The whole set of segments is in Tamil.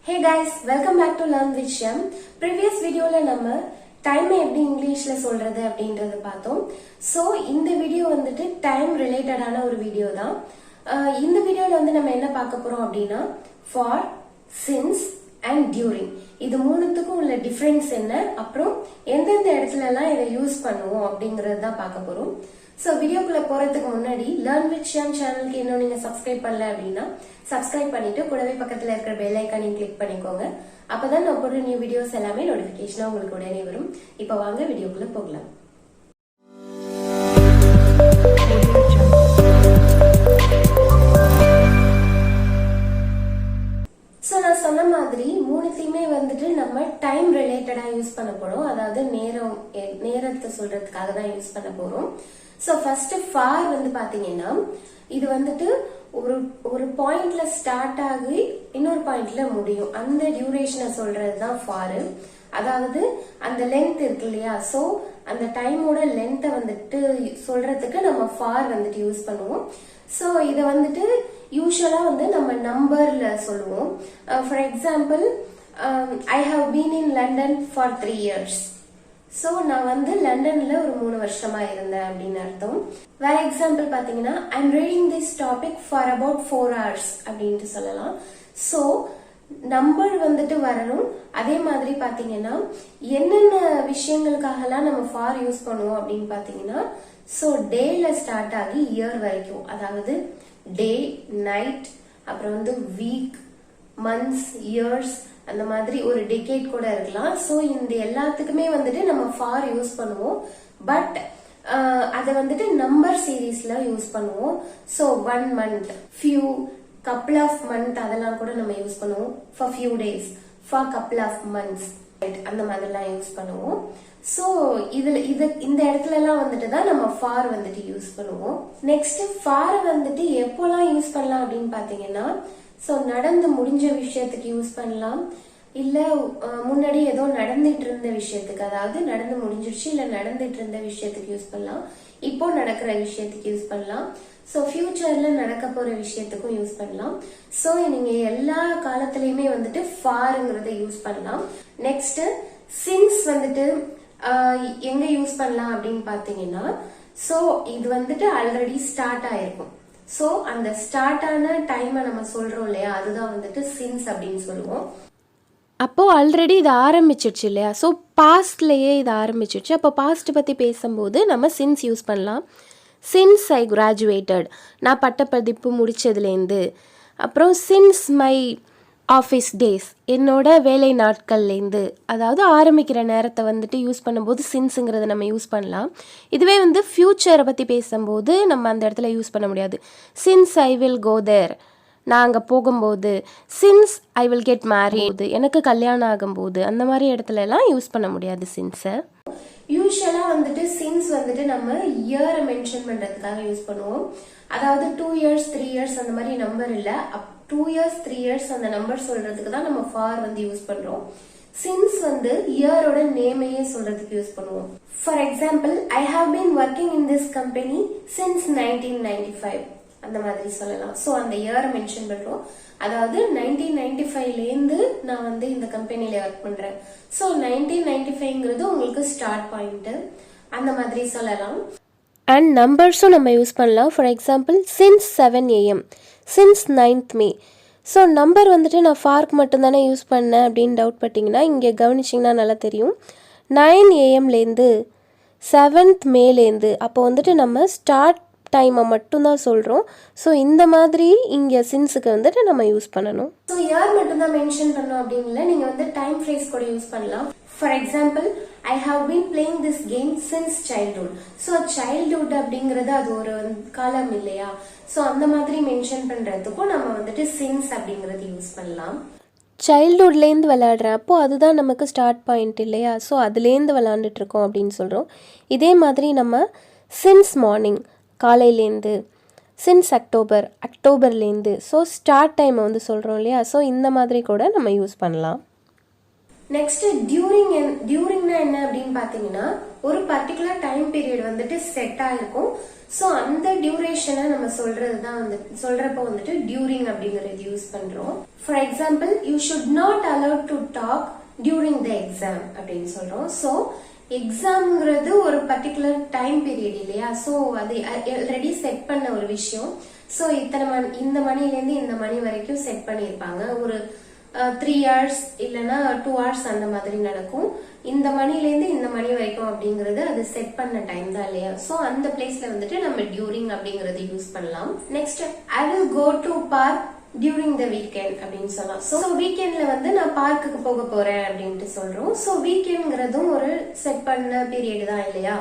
Hey guys, welcome back to Learn with Shyam. Previous video la nama time எப்படி இங்கிலீஷ்ல சொல்றது அப்படின்றத பார்த்தோம். சோ இந்த வீடியோ வந்துட்டு டைம் ரிலேட்டடான ஒரு வீடியோ தான். இந்த வீடியோல வந்து நம்ம என்ன பார்க்க போறோம் அப்படின்னா for, since and during. இது மூணுத்துக்கும் உள்ள டிஃபரன்ஸ் என்ன, அப்புறம் எந்தெந்த இடத்துல எல்லாம் இதை யூஸ் பண்ணுவோம் அப்படிங்கறது தான் பார்க்க போறோம். சோ வீடியோக்குள்ள போறதுக்கு முன்னாடி Learn with Shyam சேனலுக்கு இன்னும் நீங்க சப்ஸ்கிரைப் பண்ணல அப்படின்னா சப்ஸ்கிரைப் பண்ணிட்டு கூடவே பக்கத்துல இருக்கிற பெல் ஐகானையும் கிளிக் பண்ணிக்கோங்க. அப்பதான் நான் போடுற நியூ வீடியோஸ் எல்லாமே நோட்டிபிகேஷனா உங்களுக்கு உடனே வரும். இப்போ வாங்க வீடியோக்குள்ள போகலாம். சோ நான் சொன்ன மாதிரி மூணுத்தையுமே வந்துட்டு நம்ம டைம் ரிலேட்டடா யூஸ் பண்ண போறோம். அதாவது நேரத்தை சொல்றதுக்காக தான் யூஸ் பண்ண போறோம். சோ ஃபர்ஸ்ட் ஃபார் வந்து பாத்தீங்கன்னா இது வந்துட்டு ஒரு பாயிண்ட்ல ஸ்டார்ட் ஆகி இன்னொரு பாயிண்ட்ல முடியும். அந்த டியூரேஷனை சொல்றதுதான் ஃபார். அதாவது அந்த லென்த் இருக்கு இல்லையா, சோ அந்த டைமோட லென்த்தை வந்துட்டு சொல்றதுக்கு நம்ம ஃபார் வந்துட்டு யூஸ் பண்ணுவோம். சோ இத வந்துட்டு யூஸ்வலா வந்து நம்ம நம்பர்ல சொல்லுவோம். For example, I have been in London for 3 years. So நான் வந்து லண்டன்ல ஒரு 3 வருஷமா இருந்தேன் அப்படின்னு அர்த்தம். வேற எக்ஸாம்பிள் பாத்தீங்கன்னா I'm reading this topic for about 4 hours அப்படின்ட்டு சொல்லலாம். சோ நம்பர் வந்துட்டு வரணும். அதே மாதிரி பாத்தீங்கன்னா என்னென்ன விஷயங்களுக்காகலாம் நம்ம ஃபார் யூஸ் பண்ணுவோம் அப்படின்னு பாத்தீங்கன்னா, சோ டேல ஸ்டார்ட் ஆகி இயர் வரைக்கும், அதாவது டே, நைட், அப்புறம் வந்து வீக், மந்த்ஸ், இயர்ஸ், அந்த மாதிரி ஒரு டெகேட் கூட இருக்கலாம். சோ இந்த எல்லாத்துக்குமே வந்துட்டு நம்ம ஃபார் யூஸ் பண்ணுவோம். பட் அத வந்துட்டு நம்பர் சீரீஸ்ல யூஸ் பண்ணுவோம். So 1 month, few, couple of month அதெல்லாம் கூட நம்ம யூஸ் பண்ணுவோம். for few days, for couple of months, அந்த மாதிரிலாம் யூஸ் பண்ணுவோம். சோ இந்த இடத்துல எல்லாம் வந்துட்டு தான் நம்ம ஃபார் வந்துட்டு யூஸ் பண்ணுவோம். நெக்ஸ்ட் ஃபார் வந்துட்டு எப்போலாம் யூஸ் பண்ணலாம் அப்படின்னு பாத்தீங்கன்னா, சோ நடந்து முடிஞ்ச விஷயத்துக்கு யூஸ் பண்ணலாம், இல்ல முன்னாடி ஏதோ நடந்துட்டு இருந்த விஷயத்துக்கு, அதாவது நடந்து முடிஞ்சிருச்சு இல்ல நடந்துட்டு இருந்த விஷயத்துக்கு யூஸ் பண்ணலாம், இப்போ நடக்கிற விஷயத்துக்கு யூஸ் பண்ணலாம், சோ ஃபியூச்சர்ல நடக்க போற விஷயத்துக்கும் யூஸ் பண்ணலாம். சோ நீங்க எல்லா காலத்திலயுமே வந்துட்டு ஃபார்ங்கிறத யூஸ் பண்ணலாம். நெக்ஸ்ட் சின்ஸ் வந்துட்டு எங்க யூஸ் பண்ணலாம் அப்படின்னு பாத்தீங்கன்னா, சோ இது வந்துட்டு ஆல்ரெடி ஸ்டார்ட் ஆயிருக்கும். சோ அந்த ஸ்டார்ட் ஆன டைமை நம்ம சொல்றோம் இல்லையா, அதுதான் வந்துட்டு சின்ஸ் அப்படின்னு சொல்லுவோம். அப்போ ஆல்ரெடி இது ஆரம்பிச்சிருச்சு இல்லையா, ஸோ பாஸ்ட்லேயே இது ஆரம்பிச்சிருச்சு. அப்போ பாஸ்ட் பற்றி பேசும்போது நம்ம சின்ஸ் யூஸ் பண்ணலாம். சின்ஸ் ஐ கிராஜுவேட்டட், நான் பட்டப்படிப்பு முடிச்சதுலேருந்து. அப்புறம் சின்ஸ் மை ஆஃபீஸ் டேஸ், என்னோட வேலை நாட்கள்லேருந்து, அதாவது ஆரம்பிக்கிற நேரத்தை வந்துட்டு யூஸ் பண்ணும்போது சின்ஸுங்கிறத நம்ம யூஸ் பண்ணலாம். இதுவே வந்து ஃப்யூச்சரை பற்றி பேசும்போது நம்ம அந்த இடத்துல யூஸ் பண்ண முடியாது. சின்ஸ் ஐ வில் கோ தேர், நான் அங்கே போகும்போது. Since I will get married, எனக்கு கல்யாணம் ஆகும்போது, அந்த மாதிரி இடத்துல எல்லாம் யூஸ் பண்ண முடியாது சின்ஸை. யூஸ்வலா வந்துட்டு சின்ஸ் வந்துட்டு நம்ம இயரை மென்ஷன் பண்றதுக்காக யூஸ் பண்ணுவோம். அதாவது 2 years 3 years அந்த மாதிரி நம்பர் இல்ல, 2 years 3 years அந்த நம்பர் சொல்றதுக்கு தான் நம்ம ஃபார் வந்து யூஸ் பண்றோம். சின்ஸ் வந்து இயரோட நேமையே சொல்றதுக்கு யூஸ் பண்ணுவோம். For example, I have been working in this company since 1995 அந்த மாதிரி சொல்லலாம். சோ அந்த இயரை மென்ஷன் பண்றோம். அதாவது 1995ல இருந்து நான் வந்து இந்த கம்பெனில ஒர்க் பண்றேன். சோ 1995ங்கிறது உங்களுக்கு ஸ்டார்ட் பாயிண்ட், அந்த மாதிரி சொல்லலாம். அண்ட் நம்பர்ஸும் நம்ம யூஸ் பண்ணலாம். For example, since 7 AM, since 9th May. So number வந்துட்டு நான் ஃபார்க் மட்டும்தானே யூஸ் பண்ணேன் அப்படின்னு டவுட் பட்டிங்கன்னா, இங்கே கவனிச்சிங்கன்னா நல்லா தெரியும். 9 AMலேருந்து 7th Mayலேருந்து, அப்போ வந்துட்டு நம்ம ஸ்டார்ட் டைமை மட்டும்தான் சொல்கிறோம். ஸோ இந்த மாதிரி இங்கே சின்ஸுக்கு வந்துட்டு நம்ம யூஸ் பண்ணணும். ஸோ இயர் மட்டும்தான் மென்ஷன் பண்ணோம் அப்படின்னு இல்லை, நீங்கள் வந்து டைம் ஃப்ரேஸ் கூட யூஸ் பண்ணலாம். For example, I have been playing this game since childhood. So childhood அப்படிங்கிறது அது ஒரு காலம் இல்லையா, ஸோ அந்த மாதிரி மென்ஷன் பண்றதுக்கும் நம்ம வந்துட்டு சின்ஸ் அப்படிங்கறது யூஸ் பண்ணலாம். சைல்ட்ஹுட்லேருந்து விளையாடுறேன், அப்போது அதுதான் நமக்கு ஸ்டார்ட் பாயிண்ட் இல்லையா, ஸோ அதுலேருந்து விளையாண்டுட்ருக்கோம் அப்படின்னு சொல்கிறோம். இதே மாதிரி நம்ம சின்ஸ் மார்னிங், காலையிலேருந்து, சின்ஸ் அக்டோபர்லேருந்து, ஸோ ஸ்டார்ட் டைமை வந்து சொல்கிறோம் இல்லையா, ஸோ இந்த மாதிரி கூட நம்ம யூஸ் பண்ணலாம். நெக்ஸ்ட் டியூரிங்னா என்ன அப்படின்னு பாத்தீங்கன்னா ஒரு பர்டிகுலர் டைம் பீரியட் வந்துட்டு செட் ஆயிருக்கும். சோ அந்த டியூரேஷனை நம்ம சொல்றதுதான் சொல்றப்ப வந்துட்டு டியூரிங் அப்படிங்கறது யூஸ் பண்றோம். For example, you should not allowed to talk during the exam அப்படின்னு சொல்றோம். சோ எக்ஸாம்ங்கிறது ஒரு பர்டிகுலர் டைம் பீரியட் இல்லையா? சோ அது ஆல்ரெடி செட் பண்ண ஒரு விஷயம். சோ இந்த மணில இருந்து இந்த மணி வரைக்கும் செட் பண்ணிருப்பாங்க. ஒரு 3 hours இல்லனா 2 hours அந்த மாதிரி நடக்கும். இந்த மணில இருந்து இந்த மணி வரைக்கும் அப்படிங்கறது அது செட் பண்ண டைம் தான் இல்லையா? சோ அந்த பிளேஸ்ல வந்துட்டு நம்ம டியூரிங் அப்படிங்கறது யூஸ் பண்ணலாம். Next, I will go to park during the weekend அப்படின்னு சொல்லலாம். சோ வீக்கெண்ட்ல வந்து நான் பார்க்குக்கு போக போறேன் அப்படின்ட்டு சொல்றோம். சோ வீக்கெண்ட்ங்கிறதும் ஒரு செட் பண்ண பீரியட் தான் இல்லையா?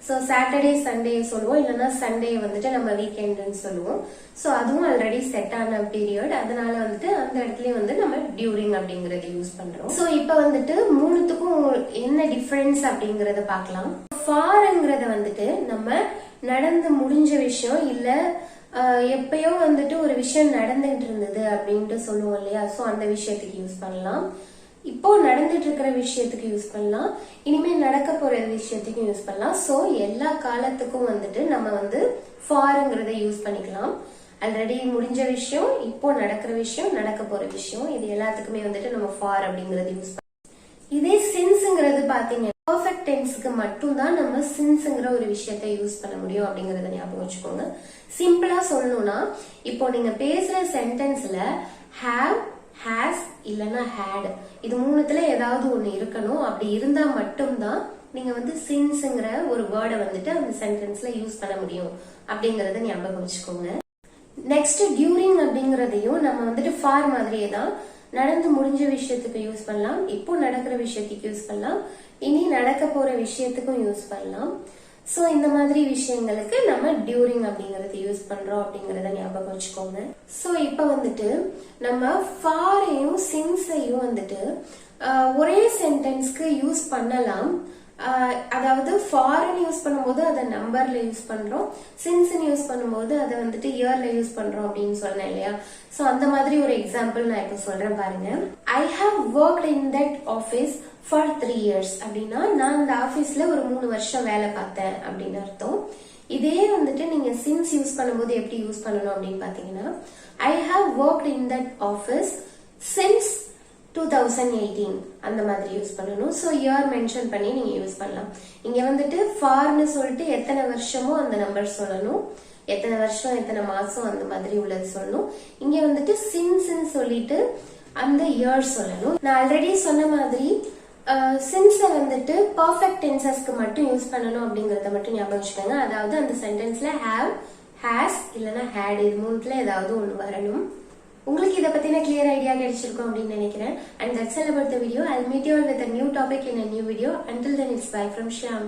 சோ சாட்டர்டே சண்டே சொல்லுவோம், இல்லைன்னா சண்டே வந்துட்டு நம்ம வீக்கெண்ட்னு சொல்லுவோம். சோ அதுவும் ஆல்ரெடி செட் ஆன பீரியட். அதனால வந்துட்டு அந்த இடத்துலயும் வந்து நம்ம டியூரிங் அப்படிங்கறத யூஸ் பண்றோம். சோ இப்ப வந்துட்டு மூணுத்துக்கும் என்ன டிஃபரன்ஸ் அப்படிங்கறத பார்க்கலாம். ஃபார்ங்கிறத வந்துட்டு நம்ம நடந்து முடிஞ்ச விஷயம், இல்ல எப்பயோ வந்துட்டு ஒரு விஷயம் நடந்துட்டு இருந்தது அப்படின்ட்டு சொல்லுவோம் இல்லையா? சோ அந்த விஷயத்துக்கு யூஸ் பண்ணலாம். இப்போ நடந்துட்டு இருக்கிற விஷயத்துக்கு யூஸ் பண்ணலாம். இனிமே நடக்க போற விஷயத்துக்கும் யூஸ் பண்ணலாம். சோ எல்லா காலத்துக்கும் வந்துட்டு நம்ம வந்து ஃபார்ங்கிறத யூஸ் பண்ணிக்கலாம். ஆல்ரெடி முடிஞ்ச விஷயம், இப்போ நடக்கிற விஷயம், நடக்க போற விஷயம், இது எல்லாத்துக்குமே வந்துட்டு நம்ம ஃபார் அப்படிங்கறது யூஸ் பண்ணலாம். இதே சின்ஸ்ங்கிறது பாத்தீங்கன்னா பெர்ஃபெக்ட் டென்ஸ்க்கு மட்டும் தான் நம்ம சின்ஸ்ங்கிற ஒரு விஷயத்தை யூஸ் பண்ண முடியும் அப்படிங்கறத ஞாபகம் வச்சுக்கோங்க. சிம்பிளா சொல்லணும்னா, இப்போ நீங்க பேசுற சென்டென்ஸ்ல ஹேவ், ஹேஸ் இல்லனா ஹேட் இது மூணுத்துல ஏதாவது ஒண்ணு இருக்கணும். அப்படி இருந்தா மட்டும்தான் நீங்க வந்து சின்ஸ்ங்கிற ஒரு வேர்டை வந்துட்டு அந்த சென்டென்ஸ்ல யூஸ் பண்ண முடியும் அப்படிங்கறத ஞாபகம் வச்சுக்கோங்க. நெக்ஸ்ட், டியூரிங் அப்படிங்கறதையும் நம்ம வந்துட்டு ஃபார் மாதிரியே தான் நடந்து முடிஞ்ச விஷயத்துக்கு யூஸ் பண்ணலாம், இப்போ நடக்கிற விஷயத்துக்கு யூஸ் பண்ணலாம், இனி நடக்க போற விஷயத்துக்கும் யூஸ் பண்ணலாம். சோ இந்த மாதிரி விஷயங்களுக்கு நம்ம டியூரிங் அப்படிங்கறது யூஸ் பண்றோம் அப்படிங்கறத ஞாபகம் வச்சுக்கோங்க. சோ இப்ப வந்துட்டு நம்ம ஃபாரையும் சின்ஸையும் வந்துட்டு ஒரே சென்டென்ஸ்க்கு யூஸ் பண்ணலாம். அதாவது ஃபாரின் யூஸ் பண்ணும்போது அதை நம்பர்ல யூஸ் பண்றோம், சின்ஸ் யூஸ் பண்ணும்போது அதை வந்துட்டு இயர்ல யூஸ் பண்றோம் அப்படின்னு சொன்னேன் இல்லையா? சோ அந்த மாதிரி ஒரு எக்ஸாம்பிள் நான் இப்ப சொல்றேன் பாருங்க. I have worked in that office for 3 years அப்படின்னா நான் இந்த ஆபீஸ்ல ஒரு 3 வருஷம் வேலை பார்த்தேன் அப்படின்னு அர்த்தம். இதே வந்துட்டு நீங்க சின்ஸ் யூஸ் பண்ணும்போது எப்படி யூஸ் பண்ணணும் அப்படின்னு பாத்தீங்கன்னா, I have worked in that office since 2018 அந்த மாதிரி யூஸ் பண்ணணும். சோ இயர் மென்ஷன் பண்ணி நீங்க யூஸ் பண்ணலாம். இங்க வந்துட்டு ஃபார்னு சொல்லிட்டு எத்தனை வருஷமோ அந்த நம்பர் சொல்லணும், எத்தனை வருஷம் எத்தனை மாசம் அந்த மாதிரி உள்ளது சொல்லணும். இங்க வந்துட்டு சின்ஸ் சொல்லிட்டு அந்த இயர் சொல்லணும். நான் ஆல்ரெடி சொன்ன மாதிரி சின்ஸ் வந்துட்டு பர்ஃபெக்ட் டென்சஸ்க்கு மட்டும் யூஸ் பண்ணணும் அப்படிங்கறத மட்டும் ஞாபகம் வச்சுக்கோங்க. அதாவது அந்த சென்டென்ஸ்ல ஹேவ், ஹேஸ் இல்லனா ஹேட் இது மூணுல ஏதாவது ஒண்ணு வரணும். உங்களுக்கு இத பத்தின கிளியர் ஐடியா கிடைச்சிருக்கும் அப்படின்னு நினைக்கிறேன். And that's all about the video. I'll meet you all with a new topic in a new video. Until then, it's bye from Shyam.